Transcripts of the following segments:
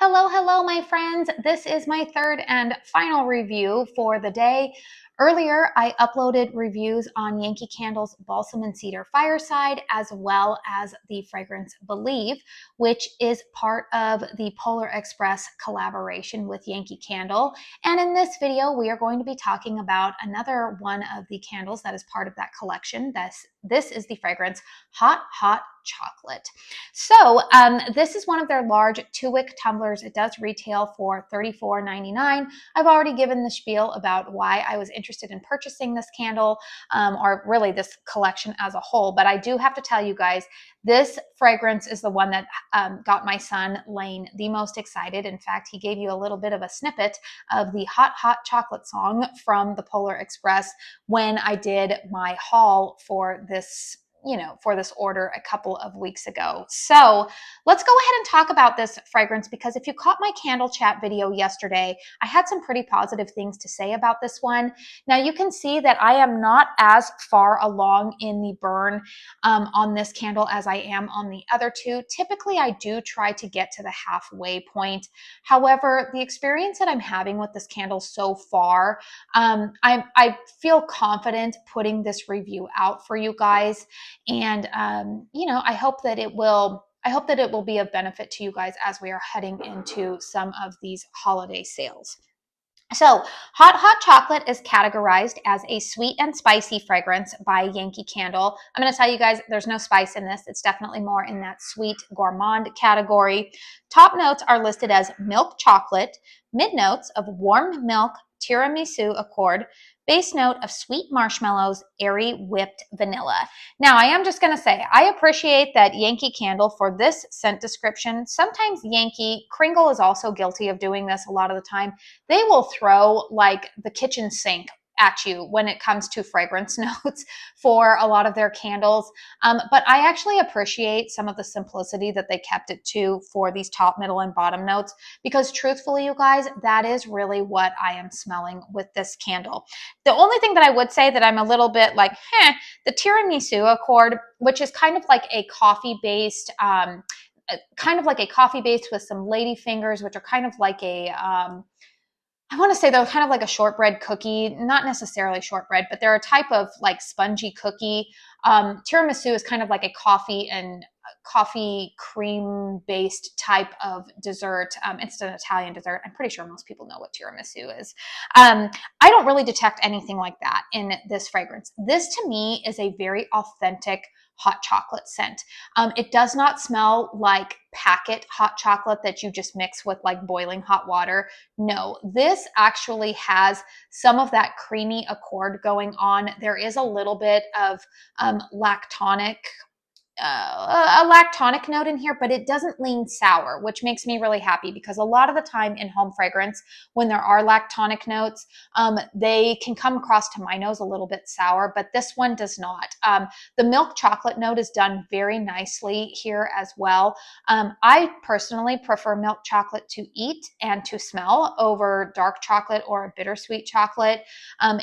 Hello, hello, my friends. This is my third and final review for the day. Earlier, I uploaded reviews on Yankee Candle's Balsam and Cedar Fireside, as well as the fragrance Believe, which is part of the Polar Express collaboration with Yankee Candle. And in this video, we are going to be talking about another one of the candles that is part of that collection. This is the fragrance Hot Hot Chocolate. So this is one of their large 2-wick tumblers. It does retail for $34.99. I've already given the spiel about why I was interested in purchasing this candle, or really this collection as a whole. But I do have to tell you guys, this fragrance is the one that got my son Lane the most excited. In fact, he gave you a little bit of a snippet of the Hot Hot Chocolate song from the Polar Express when I did my haul for this order a couple of weeks ago. So let's go ahead and talk about this fragrance, because if you caught my candle chat video yesterday, I had some pretty positive things to say about this one. Now you can see that I am not as far along in the burn on this candle as I am on the other two. Typically, I do try to get to the halfway point. However, the experience that I'm having with this candle so far, I feel confident putting this review out for you guys. And, I hope that it will be of benefit to you guys as we are heading into some of these holiday sales. So, Hot Hot Chocolate is categorized as a sweet and spicy fragrance by Yankee Candle. I'm going to tell you guys, there's no spice in this. It's definitely more in that sweet gourmand category. Top notes are listed as milk chocolate, mid notes of warm milk, tiramisu accord, base note of sweet marshmallows, airy whipped vanilla. Now, I am just going to say, I appreciate that Yankee Candle for this scent description. Sometimes Yankee, Kringle is also guilty of doing this a lot of the time. They will throw like the kitchen sink at you when it comes to fragrance notes for a lot of their candles. But I actually appreciate some of the simplicity that they kept it to for these top, middle, and bottom notes, because truthfully, you guys, that is really what I am smelling with this candle. The only thing that I would say that I'm a little bit like, the tiramisu accord, which is kind of like a coffee-based, with some lady fingers, which are kind of like a, I want to say they're kind of like a shortbread cookie, not necessarily shortbread, but they're a type of like spongy cookie. Tiramisu is kind of like a coffee cream based type of dessert. It's an Italian dessert. I'm pretty sure most people know what tiramisu is. I don't really detect anything like that in this fragrance. This to me is a very authentic hot chocolate scent. It does not smell like packet hot chocolate that you just mix with like boiling hot water. No, this actually has some of that creamy accord going on. There is a little bit of a lactonic note in here, but it doesn't lean sour, which makes me really happy, because a lot of the time in home fragrance, when there are lactonic notes, they can come across to my nose a little bit sour, but this one does not. The milk chocolate note is done very nicely here as well. I personally prefer milk chocolate to eat and to smell over dark chocolate or a bittersweet chocolate.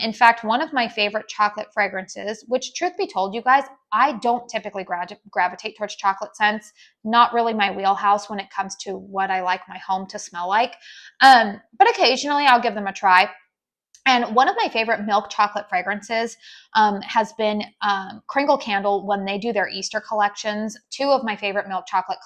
In fact, one of my favorite chocolate fragrances, which truth be told, you guys, I don't typically gravitate towards chocolate scents. Not really my wheelhouse when it comes to what I like my home to smell like. But occasionally I'll give them a try. And one of my favorite milk chocolate fragrances has been Kringle Candle when they do their Easter collections. Two of my favorite milk chocolate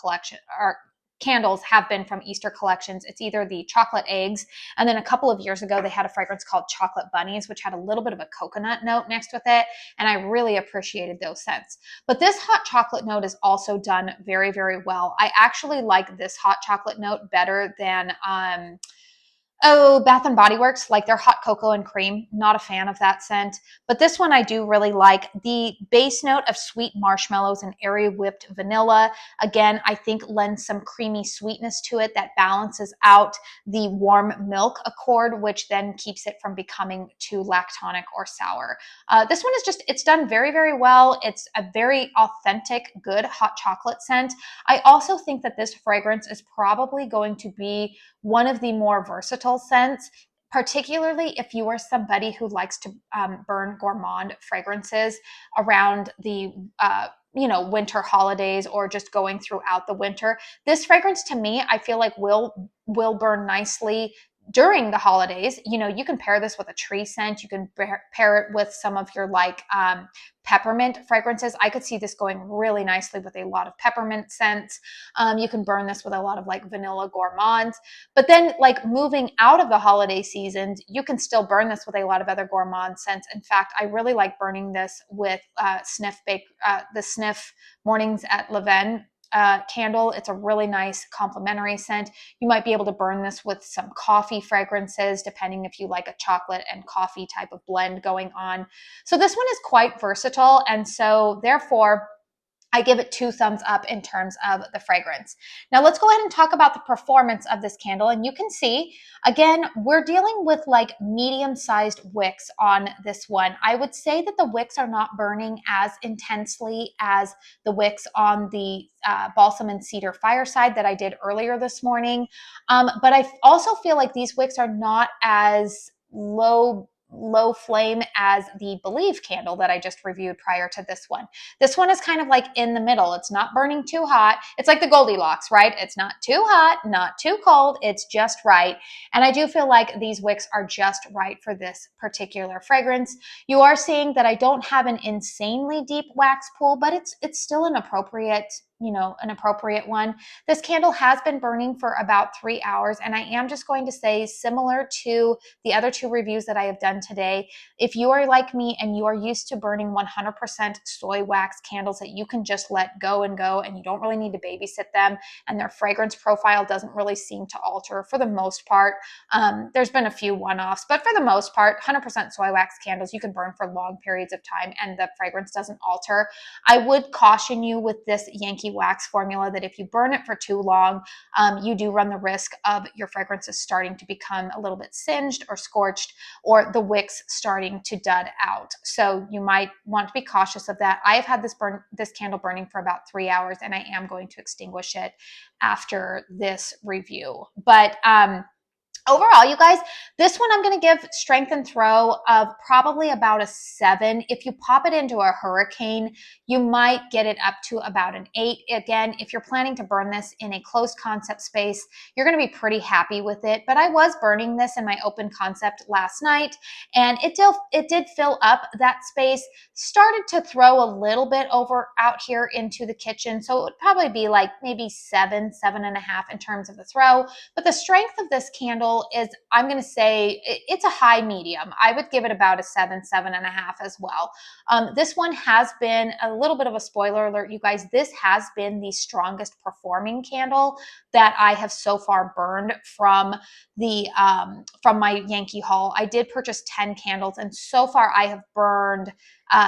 candles have been from Easter collections. It's either the chocolate eggs, and then a couple of years ago they had a fragrance called chocolate bunnies, which had a little bit of a coconut note next with it, and I really appreciated those scents. But this hot chocolate note is also done very, very well. I actually like this hot chocolate note better than Bath and Body Works, like their hot cocoa and cream. Not a fan of that scent. But this one I do really like. The base note of sweet marshmallows and airy whipped vanilla, again, I think lends some creamy sweetness to it that balances out the warm milk accord, which then keeps it from becoming too lactonic or sour. This one is it's done very, very well. It's a very authentic, good hot chocolate scent. I also think that this fragrance is probably going to be one of the more versatile scents, particularly if you are somebody who likes to burn gourmand fragrances around the winter holidays or just going throughout the winter. This fragrance to me, I feel like will burn nicely during the holidays. You can pair this with a tree scent. You can pair it with some of your peppermint fragrances. I could see this going really nicely with a lot of peppermint scents. You can burn this with a lot of vanilla gourmands. But then moving out of the holiday seasons, you can still burn this with a lot of other gourmand scents. In fact, I really like burning this with the Sniff Mornings at Leven candle. It's a really nice complementary scent. You might be able to burn this with some coffee fragrances, depending if you like a chocolate and coffee type of blend going on. So this one is quite versatile. And so therefore, I give it 2 thumbs up in terms of the fragrance. Now let's go ahead and talk about the performance of this candle. And you can see, again, we're dealing with medium-sized wicks on this one. I would say that the wicks are not burning as intensely as the wicks on the balsam and cedar fireside that I did earlier this morning. But I also feel like these wicks are not as low flame as the Believe candle that I just reviewed prior to this one. This one is kind of in the middle. It's not burning too hot. It's like the Goldilocks, right? It's not too hot, not too cold. It's just right. And I do feel like these wicks are just right for this particular fragrance. You are seeing that I don't have an insanely deep wax pool, but it's still an appropriate one. This candle has been burning for about 3 hours, and I am just going to say, similar to the other 2 reviews that I have done today, if you are like me and you are used to burning 100% soy wax candles that you can just let go and you don't really need to babysit them, and their fragrance profile doesn't really seem to alter for the most part. There's been a few one-offs, but for the most part, 100% soy wax candles you can burn for long periods of time and the fragrance doesn't alter. I would caution you with this Yankee wax formula that if you burn it for too long, you do run the risk of your fragrances starting to become a little bit singed or scorched, or the wicks starting to dud out. So you might want to be cautious of that. I have had this candle burning for about 3 hours, and I am going to extinguish it after this review. But overall, you guys, this one I'm going to give strength and throw of probably about a 7. If you pop it into a hurricane, you might get it up to about an 8. Again, if you're planning to burn this in a closed concept space, you're going to be pretty happy with it. But I was burning this in my open concept last night, and it did fill up that space, started to throw a little bit out here into the kitchen. So it would probably be maybe 7, 7.5 in terms of the throw. But the strength of this candle is, I'm going to say it's a high medium. I would give it about a 7, 7.5 as well. This one has been a little bit of a spoiler alert, you guys. This has been the strongest performing candle that I have so far burned from my Yankee haul. I did purchase 10 candles, and so far I have burned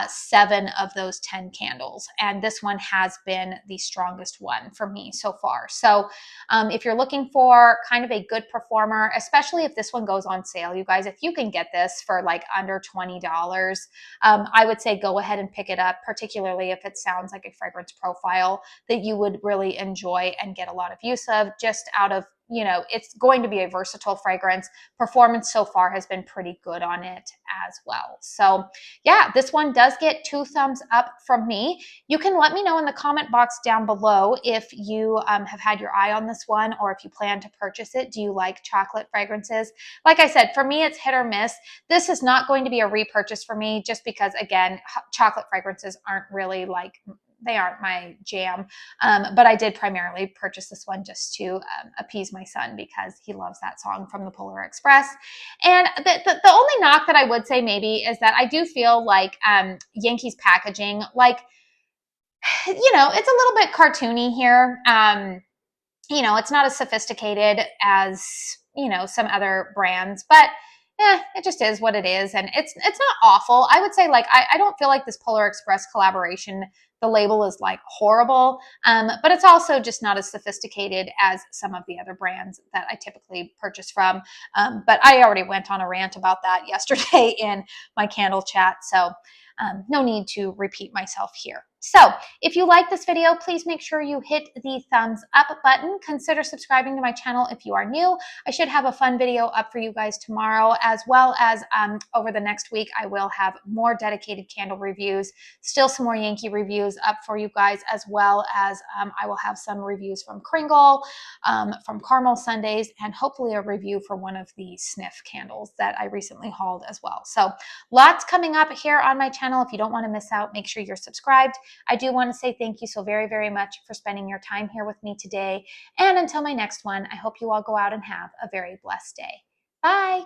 7 of those 10 candles, and this one has been the strongest one for me so far. So if you're looking for kind of a good performer, especially if this one goes on sale, you guys, if you can get this for under $20, I would say go ahead and pick it up, particularly if it sounds like a fragrance profile that you would really enjoy and get a lot of use of, just out of, it's going to be a versatile fragrance. Performance so far has been pretty good on it as well. So yeah, this one does get 2 thumbs up from me. You can let me know in the comment box down below if you have had your eye on this one, or if you plan to purchase it. Do you like chocolate fragrances? Like I said, for me, it's hit or miss. This is not going to be a repurchase for me, just because, again, chocolate fragrances aren't really they aren't my jam. But I did primarily purchase this one just to appease my son, because he loves that song from the Polar Express. And the only knock that I would say maybe is that I do feel like Yankee's packaging, it's a little bit cartoony here. It's not as sophisticated as, some other brands, but it just is what it is. And it's not awful. I would say I don't feel like this Polar Express collaboration, the label is horrible, but it's also just not as sophisticated as some of the other brands that I typically purchase from. But I already went on a rant about that yesterday in my candle chat, so no need to repeat myself here. So if you like this video, please make sure you hit the thumbs up button. Consider subscribing to my channel if you are new. I should have a fun video up for you guys tomorrow, as well as over the next week, I will have more dedicated candle reviews, still some more Yankee reviews up for you guys, as well as I will have some reviews from Kringle, from Caramel Sundays, and hopefully a review for one of the sniff candles that I recently hauled as well. So lots coming up here on my channel. If you don't want to miss out, make sure you're subscribed. I do want to say thank you so very, very much for spending your time here with me today. And until my next one, I hope you all go out and have a very blessed day. Bye.